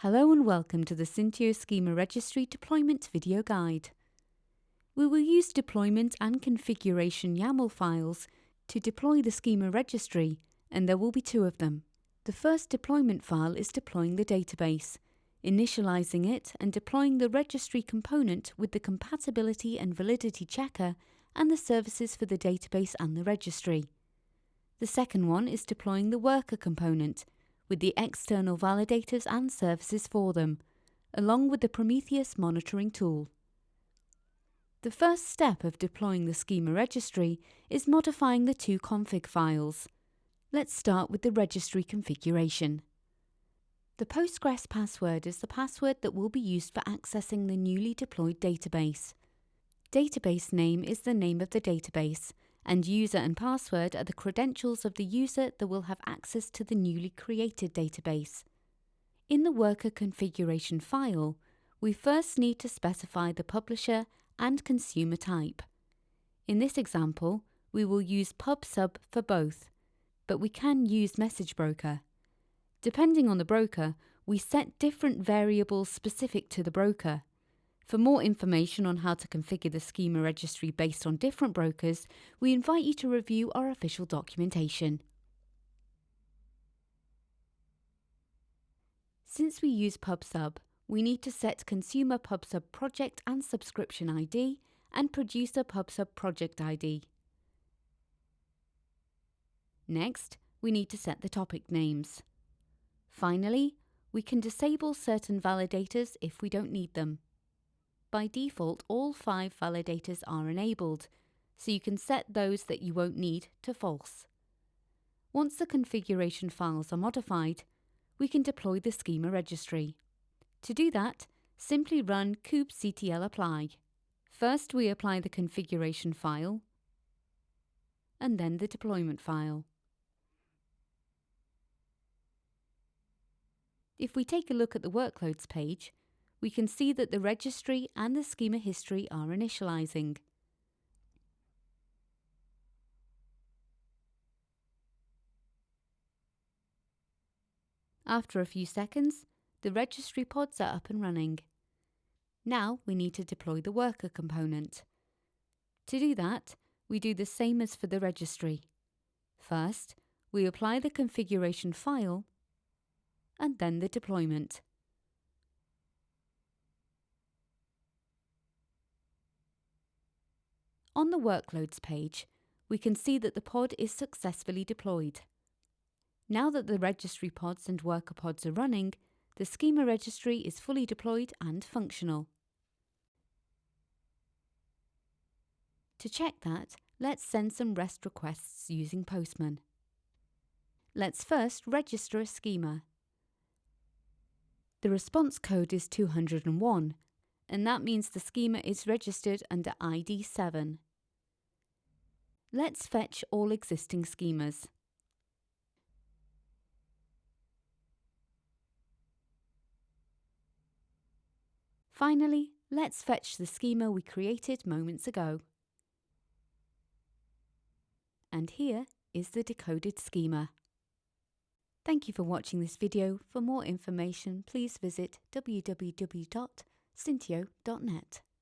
Hello and welcome to the Syntio Schema Registry Deployment Video Guide. We will use deployment and configuration YAML files to deploy the Schema Registry, and there will be two of them. The first deployment file is deploying the database, initializing it and deploying the registry component with the compatibility and validity checker and the services for the database and the registry. The second one is deploying the worker component, with the external validators and services for them, along with the Prometheus monitoring tool. The first step of deploying the Schema Registry is modifying the two config files. Let's start with the registry configuration. The Postgres password is the password that will be used for accessing the newly deployed database. Database name is the name of the database, and user and password are the credentials of the user that will have access to the newly created database. In the worker configuration file, we first need to specify the publisher and consumer type. In this example, we will use pub/sub for both, but we can use message broker. Depending on the broker, we set different variables specific to the broker. For more information on how to configure the Schema Registry based on different brokers, we invite you to review our official documentation. Since we use pub/sub, we need to set consumer pub/sub project and subscription ID and producer pub/sub project ID. Next, we need to set the topic names. Finally, we can disable certain validators if we don't need them. By default, all 5 validators are enabled, so you can set those that you won't need to false. Once the configuration files are modified, we can deploy the Schema Registry. To do that, simply run kubectl apply. First, we apply the configuration file, and then the deployment file. If we take a look at the workloads page, we can see that the registry and the schema history are initializing. After a few seconds, the registry pods are up and running. Now we need to deploy the worker component. To do that, we do the same as for the registry. First, we apply the configuration file and then the deployment. On the workloads page, we can see that the pod is successfully deployed. Now that the registry pods and worker pods are running, the Schema Registry is fully deployed and functional. To check that, let's send some REST requests using Postman. Let's first register a schema. The response code is 201, and that means the schema is registered under ID 7. Let's fetch all existing schemas. Finally, let's fetch the schema we created moments ago. And here is the decoded schema. Thank you for watching this video. For more information, please visit www.syntio.net.